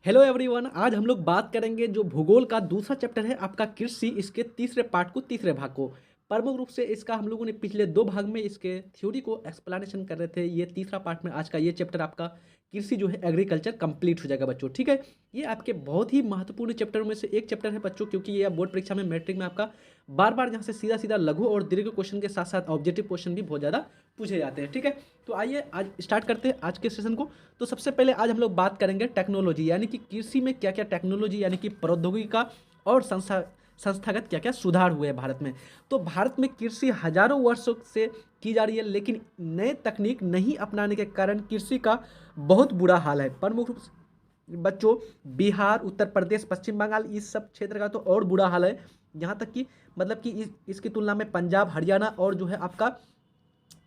Hello everyone. आज हम लोग बात करेंगे जो भूगोल का दूसरा चैप्टर है आपका कृषि, इसके तीसरे पार्ट को, तीसरे भाग को। प्रमुख रूप से इसका हम लोगों ने पिछले दो भाग में इसके थ्योरी को एक्सप्लेनेशन कर रहे थे। ये तीसरा पार्ट में आज का ये चैप्टर आपका कृषि जो है एग्रीकल्चर कंप्लीट हो जाएगा बच्चों। ठीक है, ये आपके बहुत ही महत्वपूर्ण चैप्टर में से एक चैप्टर है बच्चों, क्योंकि ये बोर्ड परीक्षा में मैट्रिक में आपका बार बार यहाँ से सीधा सीधा लघु और दीर्घ क्वेश्चन के साथ साथ ऑब्जेक्टिव क्वेश्चन भी बहुत ज़्यादा पूछे जाते हैं। ठीक है, तो आइए आज स्टार्ट करते हैं आज के सेशन को। तो सबसे पहले आज हम लोग बात करेंगे टेक्नोलॉजी, यानी कि कृषि में क्या क्या टेक्नोलॉजी यानी कि प्रौद्योगिकी का और संस्थागत क्या क्या सुधार हुए हैं भारत में। तो भारत में कृषि हजारों वर्षों से की जा रही है, लेकिन नए तकनीक नहीं अपनाने के कारण कृषि का बहुत बुरा हाल है। प्रमुख रूप से बच्चों बिहार, उत्तर प्रदेश, पश्चिम बंगाल, इस सब क्षेत्र का तो और बुरा हाल है। यहाँ तक कि मतलब कि इसकी तुलना में पंजाब, हरियाणा और जो है आपका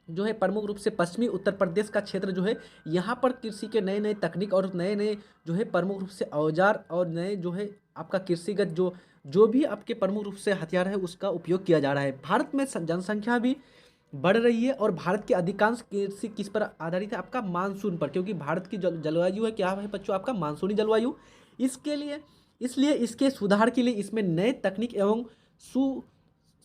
जो है प्रमुख रूप से पश्चिमी उत्तर प्रदेश का क्षेत्र जो है, यहाँ पर कृषि के नए नए तकनीक और नए नए जो है प्रमुख रूप से औजार और नए जो है आपका कृषिगत जो जो भी आपके प्रमुख रूप से हथियार है उसका उपयोग किया जा रहा है। भारत में जनसंख्या भी बढ़ रही है और भारत की अधिकांश कृषि किस पर आधारित है? आपका मानसून पर, क्योंकि भारत की जलवायु है क्या है बच्चों? आपका मानसूनी जलवायु। इसके लिए इसलिए इसके सुधार के लिए इसमें नए तकनीक एवं सु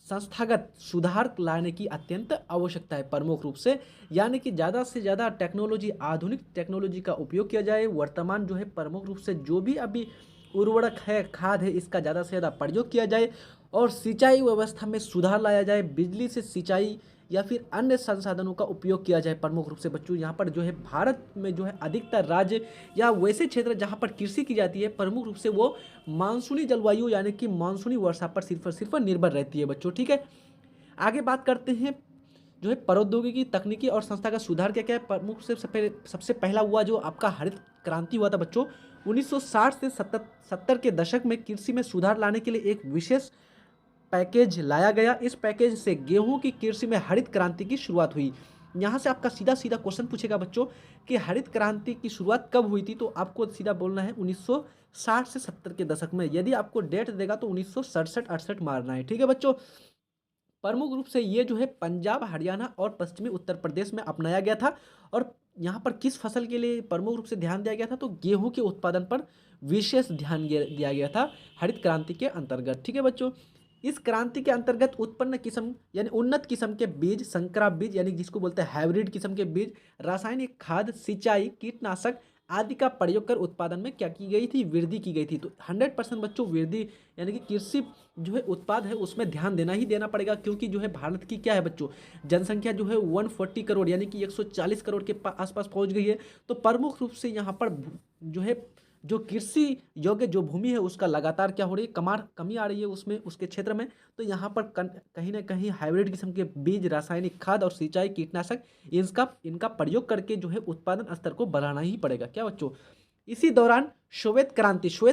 संस्थागत सुधार लाने की अत्यंत आवश्यकता है प्रमुख रूप से, यानी कि ज़्यादा से ज़्यादा टेक्नोलॉजी, आधुनिक टेक्नोलॉजी का उपयोग किया जाए। वर्तमान जो है प्रमुख रूप से जो भी अभी उर्वरक है, खाद है, इसका ज़्यादा से ज़्यादा प्रयोग किया जाए और सिंचाई व्यवस्था में सुधार लाया जाए। बिजली से सिंचाई या फिर अन्य संसाधनों का उपयोग किया जाए। प्रमुख रूप से बच्चों यहाँ पर जो है भारत में जो है अधिकतर राज्य या वैसे क्षेत्र जहाँ पर कृषि की जाती है प्रमुख रूप से वो मानसूनी जलवायु यानी कि मानसूनी वर्षा पर सिर्फ निर्भर रहती है बच्चों। ठीक है, आगे बात करते हैं जो है प्रौद्योगिकी, तकनीकी और संस्था का सुधार क्या क्या है। प्रमुख से सबसे पहला हुआ जो आपका हरित क्रांति हुआ था बच्चों 1960 से 70 के दशक में। कृषि में सुधार लाने के लिए एक विशेष पैकेज लाया गया। इस पैकेज से गेहूं की कृषि में हरित क्रांति की शुरुआत हुई। यहाँ से आपका सीधा सीधा क्वेश्चन पूछेगा बच्चों कि हरित क्रांति की शुरुआत कब हुई थी, तो आपको सीधा बोलना है 1960 से 70 के दशक में। यदि आपको डेट देगा तो 1967-68 मारना है। ठीक है बच्चों, प्रमुख रूप से ये जो है पंजाब, हरियाणा और पश्चिमी उत्तर प्रदेश में अपनाया गया था। और यहाँ पर किस फसल के लिए प्रमुख रूप से ध्यान दिया गया था, तो गेहूं के उत्पादन पर विशेष ध्यान दिया गया था हरित क्रांति के अंतर्गत। ठीक है बच्चों, इस क्रांति के अंतर्गत उत्पन्न किस्म यानी उन्नत किस्म के बीज, संकरा बीज यानी जिसको बोलते हैं हाइब्रिड किस्म के बीज, रासायनिक खाद, सिंचाई, कीटनाशक आदि का प्रयोग कर उत्पादन में क्या की गई थी? वृद्धि की गई थी। तो 100% बच्चों वृद्धि यानी कि कृषि जो है उत्पाद है उसमें ध्यान देना ही देना पड़ेगा, क्योंकि जो है भारत की क्या है बच्चों जनसंख्या जो है 140 करोड़ यानी कि 140 करोड़ के आसपास पहुंच गई है। तो प्रमुख रूप से यहाँ पर जो है जो कृषि योग्य जो भूमि है उसका लगातार क्या हो रही है? कमी आ रही है उसमें, उसके क्षेत्र में। तो यहाँ पर कहीं ना कहीं हाइब्रिड किस्म के बीज, रासायनिक खाद और सिंचाई, कीटनाशक इनका प्रयोग करके जो है उत्पादन स्तर को बढ़ाना ही पड़ेगा। क्या बच्चों, इसी दौरान श्वेत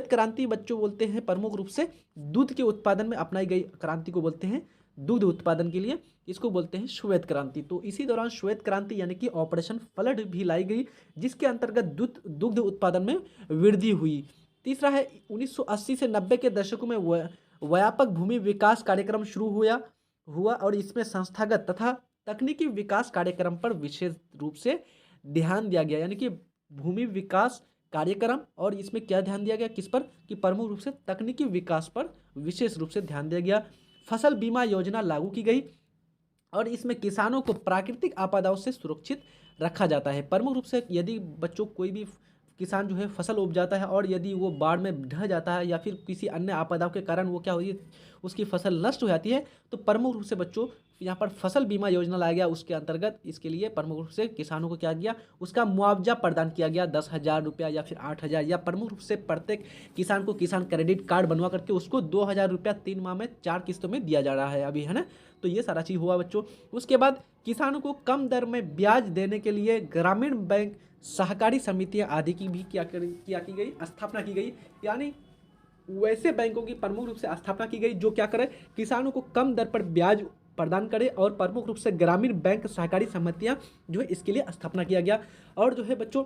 क्रांति बच्चों बोलते हैं प्रमुख रूप से दूध के उत्पादन में अपनाई गई क्रांति को बोलते हैं दूध उत्पादन के लिए, इसको बोलते हैं श्वेत क्रांति। तो इसी दौरान श्वेत क्रांति यानी कि ऑपरेशन फ्लड भी लाई गई, जिसके अंतर्गत दुग्ध उत्पादन में वृद्धि हुई। तीसरा है 1980 से 90 के दशकों में व्यापक भूमि विकास कार्यक्रम शुरू हुआ और इसमें संस्थागत तथा तकनीकी विकास कार्यक्रम पर विशेष रूप से ध्यान दिया गया। यानी कि भूमि विकास कार्यक्रम, और इसमें क्या ध्यान दिया गया? किस पर? कि प्रमुख रूप से तकनीकी विकास पर विशेष रूप से ध्यान दिया गया। फसल बीमा योजना लागू की गई और इसमें किसानों को प्राकृतिक आपदाओं से सुरक्षित रखा जाता है। प्रमुख रूप से यदि बच्चों कोई भी किसान जो है फसल उपजाता है और यदि वो बाढ़ में ढह जाता है या फिर किसी अन्य आपदाओं के कारण वो क्या होती है, उसकी फसल नष्ट हो जाती है, तो प्रमुख रूप से बच्चों यहाँ पर फसल बीमा योजना लाया गया। उसके अंतर्गत इसके लिए प्रमुख रूप से किसानों को क्या किया? उसका मुआवजा प्रदान किया गया 10,000 रुपया या फिर 8,000, या प्रमुख रूप से प्रत्येक किसान को किसान क्रेडिट कार्ड बनवा करके उसको 2,000 रुपया 3 माह में 4 किस्तों में दिया जा रहा है अभी, है ना। तो ये सारा चीज़ हुआ बच्चों। उसके बाद किसानों को कम दर में ब्याज देने के लिए ग्रामीण बैंक, सहकारी समितियां आदि की भी स्थापना की गई। यानी वैसे बैंकों की प्रमुख रूप से स्थापना की गई जो क्या करे? किसानों को कम दर पर ब्याज प्रदान करे, और प्रमुख रूप से ग्रामीण बैंक, सहकारी समितियां जो है इसके लिए स्थापना किया गया। और जो है बच्चों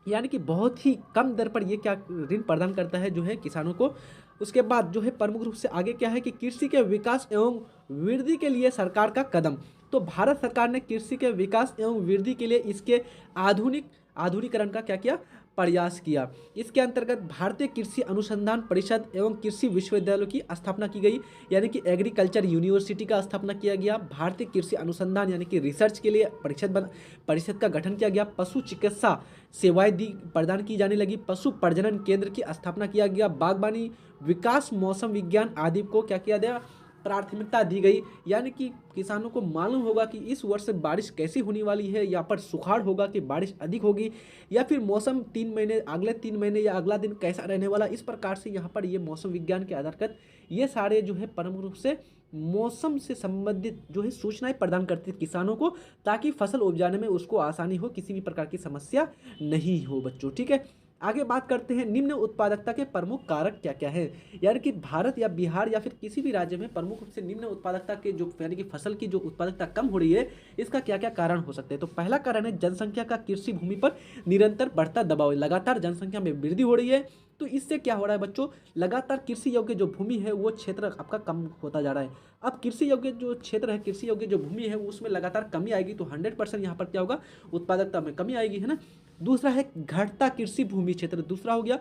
यानी कि बहुत ही कम दर पर ये क्या ऋण प्रदान करता है जो है किसानों को। उसके बाद जो है प्रमुख रूप से आगे क्या है कि कृषि के विकास एवं वृद्धि के लिए सरकार का कदम। तो भारत सरकार ने कृषि के विकास एवं वृद्धि के लिए इसके आधुनिकीकरण का क्या किया? प्रयास किया। इसके अंतर्गत भारतीय कृषि अनुसंधान परिषद एवं कृषि विश्वविद्यालयों की स्थापना की गई, यानी कि एग्रीकल्चर यूनिवर्सिटी का स्थापना किया गया। भारतीय कृषि अनुसंधान यानी कि रिसर्च के लिए परिषद का गठन किया गया। पशु चिकित्सा सेवाएं दी प्रदान की जाने लगी। पशु प्रजनन केंद्र की स्थापना किया गया। बागवानी विकास, मौसम विज्ञान आदि को क्या किया गया, प्राथमिकता दी गई। यानी कि किसानों को मालूम होगा कि इस वर्ष बारिश कैसी होने वाली है, यहाँ पर सुखाड़ होगा कि बारिश अधिक होगी, या फिर मौसम 3 महीने, अगले 3 महीने या अगला दिन कैसा रहने वाला। इस प्रकार से यहाँ पर ये मौसम विज्ञान के आधारगत ये सारे जो है प्रमुख रूप से मौसम से संबंधित जो है सूचनाएं प्रदान करती है किसानों को, ताकि फसल उपजाने में उसको आसानी हो, किसी भी प्रकार की समस्या नहीं हो बच्चों। ठीक है, आगे बात करते हैं निम्न उत्पादकता के प्रमुख कारक क्या क्या है। यानी कि भारत या बिहार या फिर किसी भी राज्य में प्रमुख रूप से निम्न उत्पादकता के जो यानी कि फसल की जो उत्पादकता कम हो रही है, इसका क्या क्या कारण हो सकते हैं। तो पहला कारण है जनसंख्या का कृषि भूमि पर निरंतर बढ़ता दबाव। लगातार जनसंख्या में वृद्धि हो रही है, तो इससे क्या हो रहा है बच्चों, लगातार कृषि योग्य जो भूमि है वो क्षेत्र आपका कम होता जा रहा है। अब कृषि योग्य जो क्षेत्र है, कृषि योग्य जो भूमि है उसमें लगातार कमी आएगी, तो 100% यहाँ पर क्या होगा, उत्पादकता में कमी आएगी, है ना। दूसरा है घटता कृषि भूमि क्षेत्र। दूसरा हो गया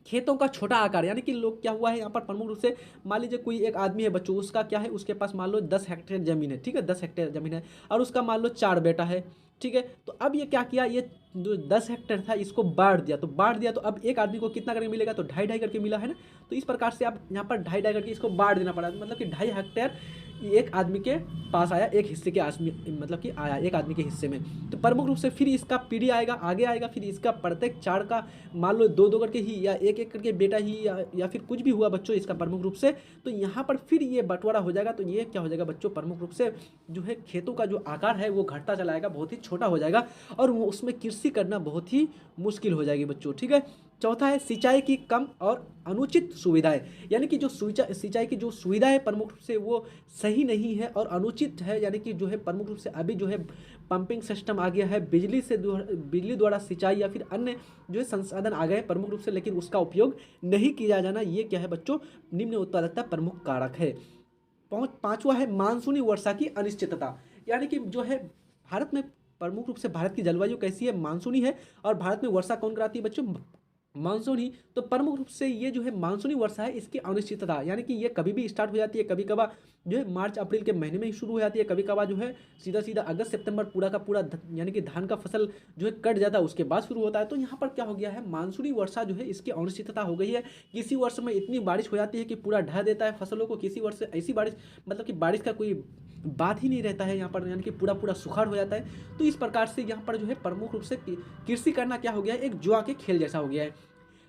खेतों का छोटा आकार, यानी कि लोग क्या हुआ है यहाँ पर प्रमुख रूप से, मान लीजिए कोई एक आदमी है बच्चों, उसका क्या है, उसके पास मान लो 10 हेक्टेयर जमीन है, ठीक है, 10 हेक्टेयर जमीन है, और उसका मान लो 4 बेटा है, ठीक है। तो अब ये क्या किया, ये जो 10 हेक्टेयर था इसको बांट दिया, तो अब एक आदमी को कितना करके मिलेगा, तो 2.5 करके मिला है ना। तो इस प्रकार से अब यहाँ पर 2.5 करके इसको बांट देना पड़ा, मतलब कि 2.5 हेक्टेयर एक आदमी के पास आया, एक हिस्से के मतलब कि आया एक आदमी के हिस्से में। तो प्रमुख रूप से फिर इसका पीढ़ी आएगा, आगे आएगा, फिर इसका प्रत्येक 4 का मान लो 2-2 करके ही या 1-1 करके बेटा ही या फिर कुछ भी हुआ बच्चों इसका प्रमुख रूप से, तो यहाँ पर फिर ये बंटवारा हो जाएगा। तो ये क्या हो जाएगा बच्चों, प्रमुख रूप से जो है खेतों का जो आकार है वो घटता चला जाएगा, बहुत ही छोटा हो जाएगा, और वो उसमें कृषि करना बहुत ही मुश्किल हो जाएगी बच्चों। ठीक है, चौथा है सिंचाई की कम और अनुचित सुविधाएं, यानी कि जो सिंचाई की जो सुविधा है प्रमुख रूप से वो सही नहीं है और अनुचित है, यानी कि जो है प्रमुख रूप से अभी जो है पंपिंग सिस्टम आ गया है, बिजली द्वारा सिंचाई या फिर अन्य जो है संसाधन आ गए प्रमुख रूप से, लेकिन उसका उपयोग नहीं किया जाना, ये क्या है बच्चों, निम्न उत्पादकता प्रमुख कारक है। पांचवा है मानसूनी वर्षा की अनिश्चितता, यानी कि जो है भारत में प्रमुख रूप से भारत की जलवायु कैसी है, मानसूनी है, और भारत में वर्षा कौन कराती है बच्चों, मानसून ही। तो प्रमुख रूप से ये जो है मानसूनी वर्षा है, इसकी अनिश्चितता, यानी कि ये कभी भी स्टार्ट हो जाती है, कभी कभार जो है मार्च अप्रैल के महीने में ही शुरू हो जाती है, कभी कभार जो है सीधा सीधा अगस्त सितंबर पूरा का पूरा यानी कि धान का फसल जो है कट जाता है उसके बाद शुरू होता है। तो यहाँ पर क्या हो गया है, मानसूनी वर्षा जो है इसकी अनिश्चितता हो गई है। किसी वर्ष में इतनी बारिश हो जाती है कि पूरा ढह देता है फसलों को, किसी वर्ष ऐसी बारिश मतलब कि बारिश का कोई बात ही नहीं रहता है यहाँ पर, यानी कि पूरा पूरा सुखाड़ हो जाता है। तो इस प्रकार से यहाँ पर जो है प्रमुख रूप से कृषि करना क्या हो गया है, एक जुआ के खेल जैसा हो गया है।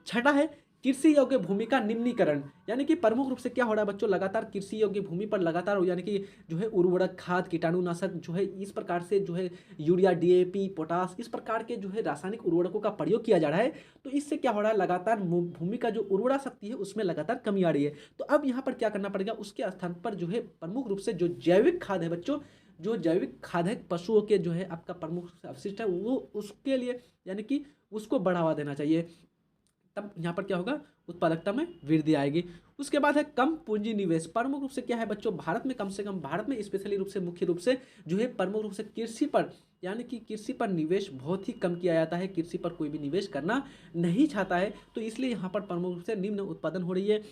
छठा है कृषि योग्य भूमि का निम्नीकरण, यानी कि प्रमुख रूप से क्या हो रहा है बच्चों, लगातार कृषि योग्य भूमि पर लगातार यानी कि जो है उर्वरक खाद कीटाणुनाशक जो है इस प्रकार से जो है यूरिया डीएपी पोटास इस प्रकार के जो है रासायनिक उर्वरकों का प्रयोग किया जा रहा है। तो इससे क्या हो रहा है, लगातार भूमि का जो उर्वरा शक्ति है उसमें लगातार कमी आ रही है। तो अब यहाँ पर क्या करना पड़ेगा, उसके स्थान पर जो है प्रमुख रूप से जो जैविक खाद है बच्चों, जो जैविक खाद है पशुओं के जो है आपका प्रमुख अवशिष्ट है वो उसके लिए यानी कि उसको बढ़ावा देना चाहिए, तब यहाँ पर क्या होगा, उत्पादकता में वृद्धि आएगी। उसके बाद है कम पूंजी निवेश। प्रमुख रूप से क्या है बच्चों, भारत में कम से कम, भारत में स्पेशली रूप से मुख्य रूप से जो है प्रमुख रूप से कृषि पर यानी कि कृषि पर निवेश बहुत ही कम किया जाता है, कृषि पर कोई भी निवेश करना नहीं चाहता है। तो इसलिए यहाँ पर प्रमुख रूप से निम्न उत्पादन हो रही है।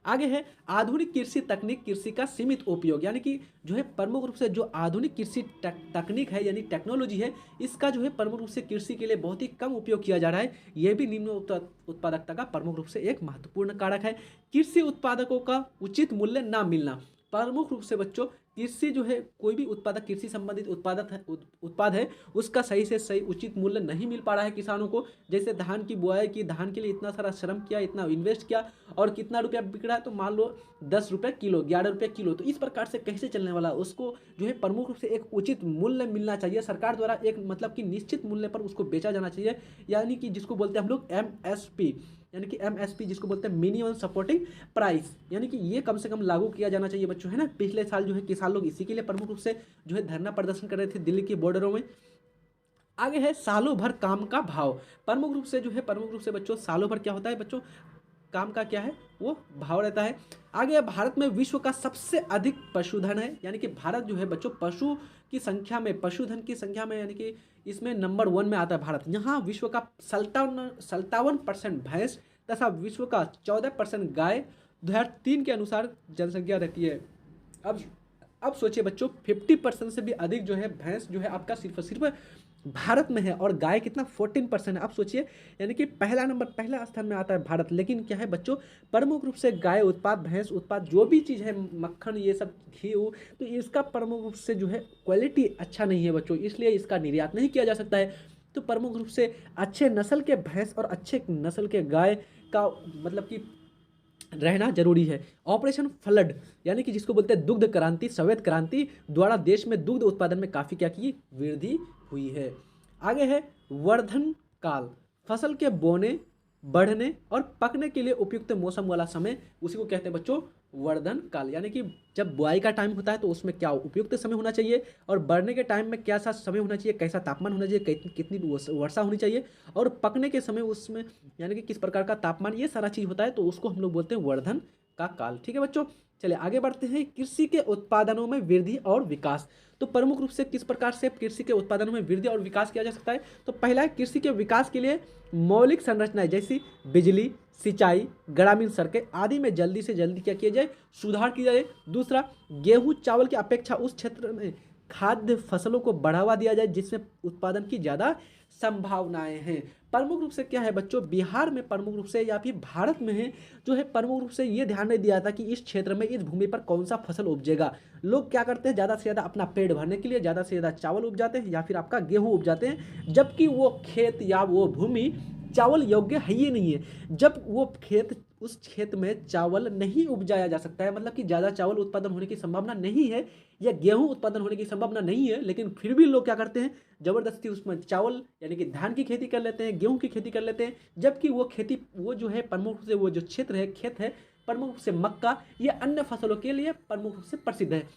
आगे है आधुनिक कृषि तकनीक, कृषि का सीमित उपयोग, यानी कि जो है प्रमुख रूप से जो आधुनिक कृषि तकनीक है यानी टेक्नोलॉजी है, इसका जो है प्रमुख रूप से कृषि के लिए बहुत ही कम उपयोग किया जा रहा है। यह भी निम्न उत्पादकता का प्रमुख रूप से एक महत्वपूर्ण कारक है। कृषि उत्पादकों का उचित मूल्य ना मिलना, प्रमुख रूप से बच्चों कृषि जो है कोई भी उत्पादक कृषि संबंधित उत्पाद है उसका सही से सही उचित मूल्य नहीं मिल पा रहा है किसानों को। जैसे धान की बुआई की, धान के लिए इतना सारा श्रम किया, इतना इन्वेस्ट किया और कितना रुपया बिक रहा है, तो मान लो 10 रुपये किलो, 11 रुपये किलो। तो इस प्रकार से कैसे चलने वाला, उसको जो है प्रमुख रूप से एक उचित मूल्य मिलना चाहिए सरकार द्वारा, एक मतलब कि निश्चित मूल्य पर उसको बेचा जाना चाहिए, यानी कि जिसको बोलते हैं हम लोग MSP, यानी कि MSP जिसको बोलते हैं मिनिमम सपोर्टिंग प्राइस, यानी कि ये कम से कम लागू किया जाना चाहिए बच्चों, है ना। पिछले साल जो है किसान लोग इसी के लिए प्रमुख रूप से जो है धरना प्रदर्शन कर रहे थे दिल्ली की बॉर्डरों में। आगे है सालों भर काम का भाव। प्रमुख रूप से जो है प्रमुख रूप से बच्चों सालों भर क्या होता है बच्चों, काम का क्या है वो भाव रहता है। आगे भारत में विश्व का सबसे अधिक पशुधन है, यानी कि भारत जो है बच्चों पशु की संख्या में, पशुधन की संख्या में यानी कि इसमें नंबर 1 में आता है भारत। यहाँ विश्व का 57% भैंस तथा विश्व का 14% गाय 2003 के अनुसार जनसंख्या रहती है। अब सोचिए बच्चों, 50% से भी अधिक जो है भैंस जो है आपका सिर्फ भारत में है, और गाय कितना 14% है। अब सोचिए, यानी कि पहला स्थान में आता है भारत। लेकिन क्या है बच्चों, प्रमुख रूप से गाय उत्पाद, भैंस उत्पाद, जो भी चीज़ है, मक्खन, ये सब घी, तो इसका प्रमुख रूप से जो है क्वालिटी अच्छा नहीं है बच्चों, इसलिए इसका निर्यात नहीं किया जा सकता है। तो प्रमुख रूप से अच्छे नस्ल के भैंस और अच्छे नस्ल के गाय का मतलब कि रहना जरूरी है। ऑपरेशन फ्लड, यानी कि जिसको बोलते हैं दुग्ध क्रांति, श्वेत क्रांति द्वारा देश में दुग्ध उत्पादन में काफ़ी क्या की वृद्धि हुई है। आगे है वर्धन काल, फसल के बोने, बढ़ने और पकने के लिए उपयुक्त मौसम वाला समय, उसी को कहते हैं बच्चों वर्धन काल। यानी कि जब बुआई का टाइम होता है तो उसमें क्या उपयुक्त समय होना चाहिए, और बढ़ने के टाइम में कैसा समय होना चाहिए, कैसा तापमान होना चाहिए, कितनी वर्षा होनी चाहिए, और पकने के समय उसमें यानी कि किस प्रकार का तापमान, ये सारा चीज़ होता है, तो उसको हम लोग बोलते हैं वर्धन का काल। ठीक है बच्चों, चलिए आगे बढ़ते हैं। कृषि के उत्पादनों में वृद्धि और विकास। तो प्रमुख रूप से किस प्रकार से कृषि के उत्पादनों में वृद्धि और विकास किया जा सकता है। तो पहला है कृषि के विकास के लिए मौलिक संरचनाएं जैसी बिजली, सिंचाई, ग्रामीण सड़कें आदि में जल्दी से जल्दी क्या किया जाए, सुधार किया जाए। दूसरा, गेहूं चावल की अपेक्षा उस क्षेत्र में खाद्य फसलों को बढ़ावा दिया जाए जिसमें उत्पादन की ज़्यादा संभावनाएं हैं। प्रमुख रूप से क्या है बच्चों, बिहार में प्रमुख रूप से या फिर भारत में है जो है, प्रमुख रूप से ये ध्यान नहीं दिया था कि इस क्षेत्र में, इस भूमि पर कौन सा फसल उपजेगा। लोग क्या करते हैं, ज़्यादा से ज़्यादा अपना पेट भरने के लिए ज़्यादा से ज़्यादा चावल उपजाते हैं या फिर आपका गेहूँ उपजाते हैं, जबकि वो खेत या वो भूमि चावल योग्य है ही नहीं है। जब वो खेत, उस खेत में चावल नहीं उपजाया जा सकता है, मतलब कि ज़्यादा चावल उत्पादन होने की संभावना नहीं है या गेहूं उत्पादन होने की संभावना नहीं है, लेकिन फिर भी लोग क्या करते हैं, ज़बरदस्ती उसमें चावल यानी कि धान की खेती कर लेते हैं, गेहूं की खेती कर लेते हैं, जबकि वो खेती, वो जो है प्रमुख रूप से वो जो क्षेत्र है, खेत है, प्रमुख रूप से मक्का, ये अन्य फसलों के लिए प्रमुख रूप से प्रसिद्ध है।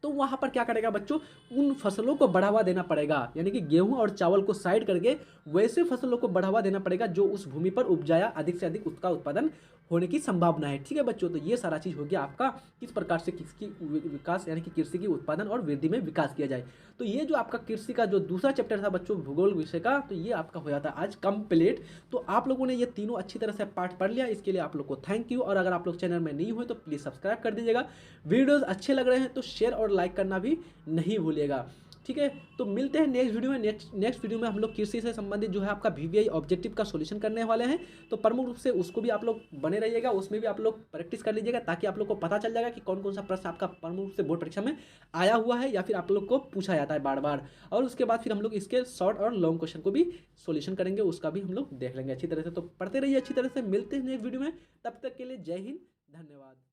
तो वहाँ पर क्या करेगा बच्चों, उन फसलों को बढ़ावा देना पड़ेगा, यानी कि गेहूं और चावल को साइड करके वैसे फसलों को बढ़ावा देना पड़ेगा जो उस भूमि पर उपजाया अधिक से अधिक उसका उत्पादन होने की संभावना है। ठीक है बच्चों, तो ये सारा चीज़ हो गया आपका किस प्रकार से किसकी विकास यानी कि कृषि की उत्पादन और वृद्धि में विकास किया जाए। तो ये जो आपका कृषि का जो दूसरा चैप्टर था बच्चों भूगोल विषय का, तो ये आपका हो जाता है आज कंप्लीट। तो आप लोगों ने ये तीनों अच्छी तरह से पाठ पढ़ लिया, इसके लिए आप लोग को थैंक यू। और अगर आप लोग चैनल में नहीं हुए तो प्लीज़ सब्सक्राइब कर दीजिएगा। वीडियोज़ अच्छे लग रहे हैं तो शेयर और लाइक करना भी नहीं भूलिएगा। ठीक है, तो मिलते हैं नेक्स्ट वीडियो में। नेक्स्ट वीडियो में हम लोग कृषि से संबंधित जो है आपका VVI ऑब्जेक्टिव का सॉल्यूशन करने वाले हैं। तो प्रमुख रूप से उसको भी आप लोग बने रहिएगा, उसमें भी आप लोग प्रैक्टिस कर लीजिएगा, ताकि आप लोग को पता चल जाएगा कि कौन कौन सा प्रश्न आपका प्रमुख रूप से बोर्ड परीक्षा में आया हुआ है या फिर आप लोग को पूछा जाता है बार बार। और उसके बाद फिर हम लोग इसके शॉर्ट और लॉन्ग क्वेश्चन को भी सॉल्यूशन करेंगे, उसका भी हम लोग देख लेंगे अच्छी तरह से। तो पढ़ते रहिए अच्छी तरह से, मिलते हैं नेक्स्ट वीडियो में, तब तक के लिए जय हिंद, धन्यवाद।